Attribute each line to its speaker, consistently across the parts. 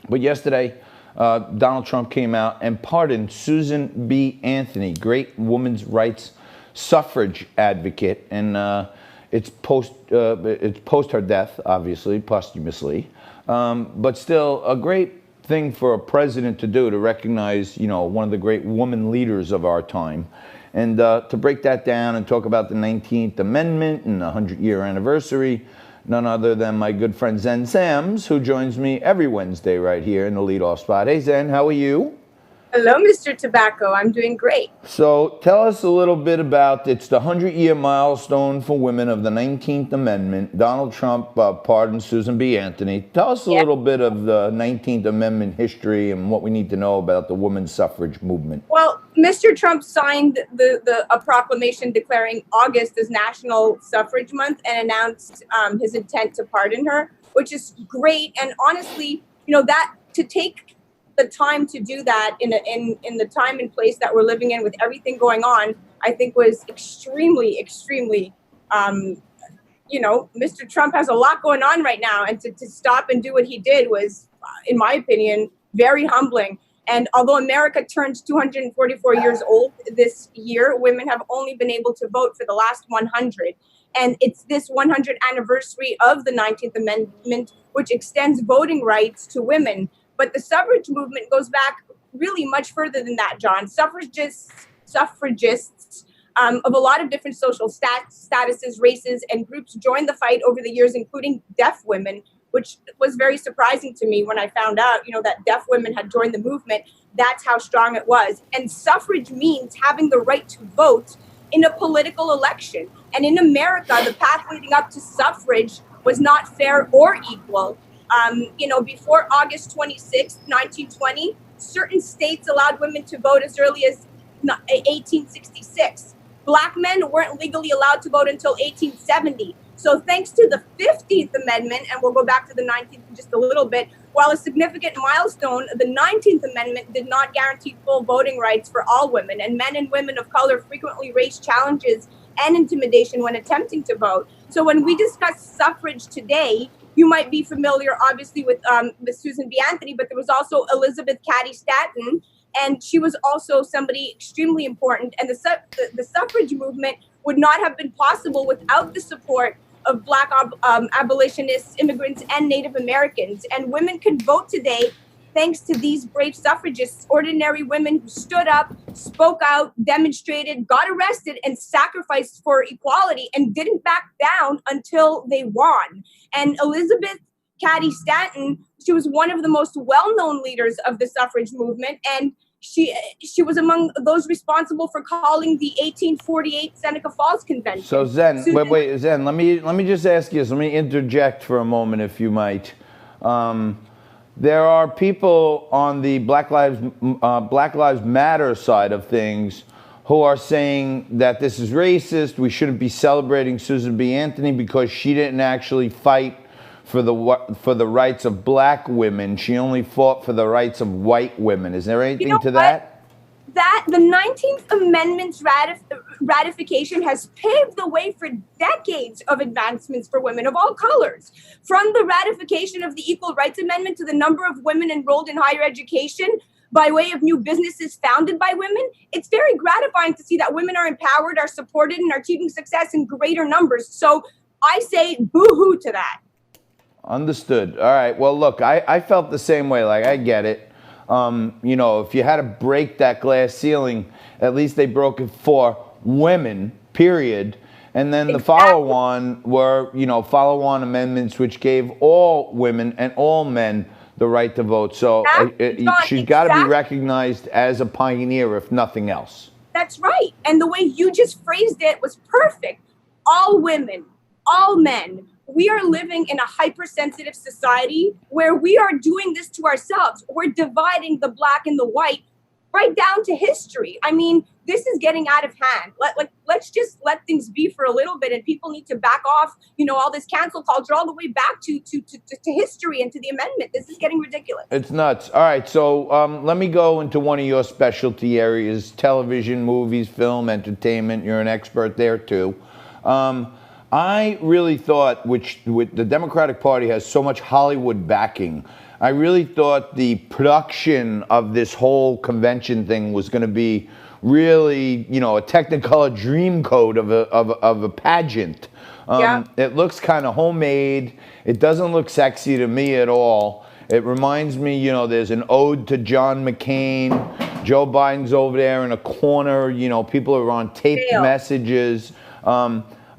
Speaker 1: But yesterday, Donald Trump came out and pardoned Susan B. Anthony, great women's rights suffrage advocate, and it's post her death, obviously, posthumously, but still a great thing for a president to do, to recognize, one of the great woman leaders of our time. And to break that down and talk about the 19th Amendment and the 100-year anniversary, none other than my good friend Xen Sams, who joins me every Wednesday right here in the leadoff spot. Hey, Xen, how are you?
Speaker 2: Hello, Mr. Tabacco. I'm doing great.
Speaker 1: So tell us a little bit about, it's the 100-year milestone for women of the 19th Amendment. Donald Trump pardoned Susan B. Anthony. Tell us a little bit of the 19th Amendment history and what we need to know about the women's suffrage movement.
Speaker 2: Well, Mr. Trump signed a proclamation declaring August as National Suffrage Month and announced his intent to pardon her, which is great. And honestly, that to take the time to do that in the time and place that we're living in with everything going on, I think was extremely, Mr. Trump has a lot going on right now, and to stop and do what he did was, in my opinion, very humbling. And although America turns 244 years old this year, women have only been able to vote for the last 100. And it's this 100th anniversary of the 19th Amendment, which extends voting rights to women. But the suffrage movement goes back really much further than that, John. Suffragists of a lot of different social statuses, races, and groups joined the fight over the years, including deaf women, which was very surprising to me when I found out, that deaf women had joined the movement. That's how strong it was. And suffrage means having the right to vote in a political election. And in America, the path leading up to suffrage was not fair or equal. Before August 26, 1920, certain states allowed women to vote as early as 1866. Black men weren't legally allowed to vote until 1870. So thanks to the 15th Amendment, and we'll go back to the 19th in just a little bit, while a significant milestone, the 19th Amendment did not guarantee full voting rights for all women, and men and women of color frequently faced challenges and intimidation when attempting to vote. So when we discuss suffrage today, you might be familiar, obviously, with Susan B. Anthony, but there was also Elizabeth Cady Stanton, and she was also somebody extremely important. And the suffrage movement would not have been possible without the support of Black abolitionists, immigrants, and Native Americans. And women can vote today thanks to these brave suffragists, ordinary women who stood up, spoke out, demonstrated, got arrested, and sacrificed for equality and didn't back down until they won. And Elizabeth Cady Stanton, she was one of the most well-known leaders of the suffrage movement, and she was among those responsible for calling the 1848 Seneca Falls Convention.
Speaker 1: So Xen, wait, Xen, let me just ask you this. Let me interject for a moment, if you might. There are people on the Black Lives Matter side of things who are saying that this is racist. We shouldn't be celebrating Susan B. Anthony because she didn't actually fight for the rights of black women. She only fought for the rights of white women. Is there anything to that?
Speaker 2: That the 19th Amendment's ratification has paved the way for decades of advancements for women of all colors. From the ratification of the Equal Rights Amendment to the number of women enrolled in higher education by way of new businesses founded by women, it's very gratifying to see that women are empowered, are supported, and are achieving success in greater numbers. So I say boo-hoo to that.
Speaker 1: Understood. All right. Well, look, I felt the same way. Like, I get it. If you had to break that glass ceiling, at least they broke it for women, period. And then the follow-on were, follow-on amendments which gave all women and all men the right to vote. So she's got to be recognized as a pioneer, if nothing else.
Speaker 2: That's right. And the way you just phrased it was perfect. All women, all men. We are living in a hypersensitive society where we are doing this to ourselves. We're dividing the black and the white right down to history. I mean, this is getting out of hand. Let's just let things be for a little bit, and people need to back off, all this cancel culture all the way back to history and to the amendment. This is getting ridiculous.
Speaker 1: It's nuts. All right, so let me go into one of your specialty areas, television, movies, film, entertainment. You're an expert there, too. I really thought, with the Democratic Party has so much Hollywood backing, I really thought the production of this whole convention thing was going to be really, you know, a Technicolor dream code of a pageant.
Speaker 2: Yeah.
Speaker 1: It looks kind of homemade. It doesn't look sexy to me at all. It reminds me, you know, there's an ode to John McCain. Joe Biden's over there in a corner. You know, people are on taped messages.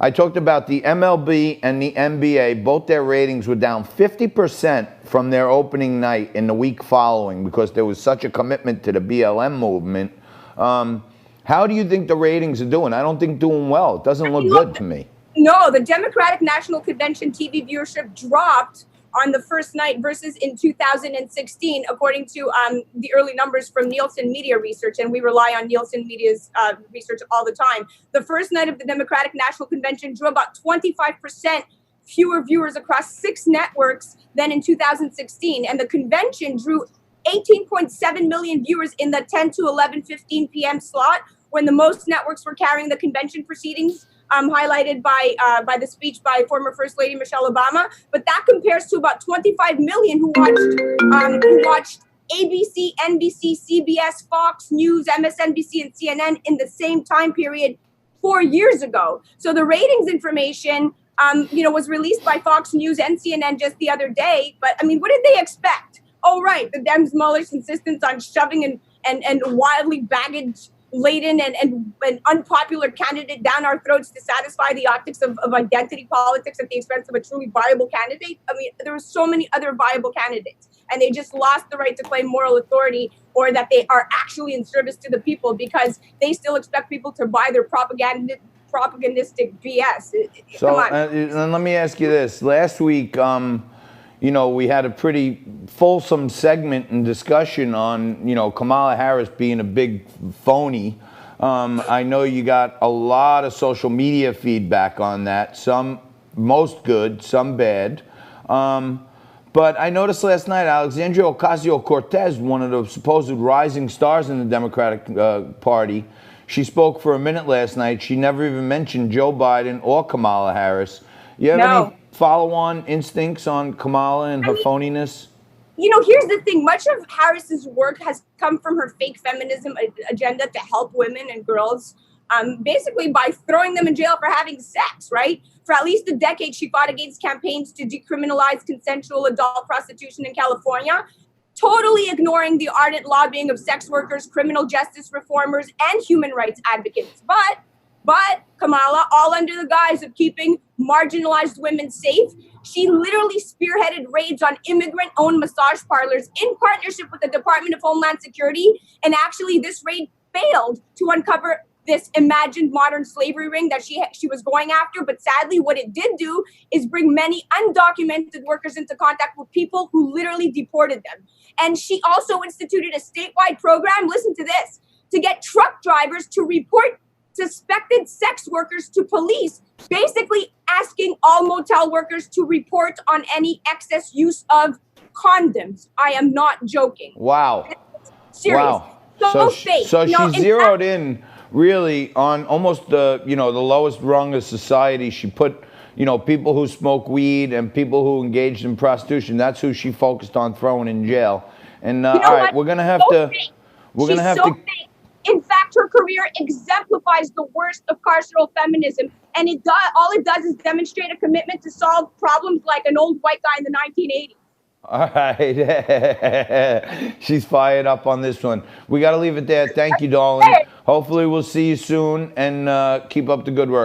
Speaker 1: I talked about the MLB and the NBA. Both their ratings were down 50% from their opening night in the week following because there was such a commitment to the BLM movement. How do you think the ratings are doing? I don't think doing well. It doesn't look good to me.
Speaker 2: No, the Democratic National Convention TV viewership dropped on the first night versus in 2016, according to the early numbers from Nielsen Media Research, and we rely on Nielsen Media's research all the time. The first night of the Democratic National Convention drew about 25% fewer viewers across 6 networks than in 2016, and the convention drew 18.7 million viewers in the 10 to 11:15 p.m. slot, when the most networks were carrying the convention proceedings, highlighted by the speech by former First Lady Michelle Obama. But that compares to about 25 million who watched ABC, NBC, CBS, Fox News, MSNBC, and CNN in the same time period 4 years ago. So the ratings information, was released by Fox News and CNN just the other day. But I mean, what did they expect? Oh, right, the Dems' Muller's insistence on shoving and wildly baggage-laden and unpopular candidate down our throats to satisfy the optics of identity politics at the expense of a truly viable candidate. I mean, there were so many other viable candidates, and they just lost the right to claim moral authority or that they are actually in service to the people because they still expect people to buy their propagandistic BS.
Speaker 1: So, and let me ask you this. Last week, we had a pretty fulsome segment and discussion on, Kamala Harris being a big phony. I know you got a lot of social media feedback on that, some most good, some bad. But I noticed last night, Alexandria Ocasio-Cortez, one of the supposed rising stars in the Democratic Party, she spoke for a minute last night. She never even mentioned Joe Biden or Kamala Harris. You have any follow-on instincts on Kamala and her phoniness?
Speaker 2: Here's the thing. Much of Harris's work has come from her fake feminism agenda to help women and girls, basically by throwing them in jail for having sex, right? For at least a decade, she fought against campaigns to decriminalize consensual adult prostitution in California, totally ignoring the ardent lobbying of sex workers, criminal justice reformers, and human rights advocates. But Kamala, all under the guise of keeping marginalized women safe, she literally spearheaded raids on immigrant-owned massage parlors in partnership with the Department of Homeland Security. And actually, this raid failed to uncover this imagined modern slavery ring that she was going after. But sadly, what it did do is bring many undocumented workers into contact with people who literally deported them. And she also instituted a statewide program, listen to this, to get truck drivers to report suspected sex workers to police, basically asking all motel workers to report on any excess use of condoms. I am not joking.
Speaker 1: Wow.
Speaker 2: Serious.
Speaker 1: Wow.
Speaker 2: So fake.
Speaker 1: So she zeroed in really on almost the lowest rung of society. She put, people who smoke weed and people who engaged in prostitution. That's who she focused on throwing in jail. And all right, we're gonna have to. We're gonna have to.
Speaker 2: In fact, her career exemplifies the worst of carceral feminism, and all it does is demonstrate a commitment to solve problems like an old white guy in the 1980s.
Speaker 1: All right. She's fired up on this one. We got to leave it there. Thank you, darling. Hopefully we'll see you soon, and keep up the good work.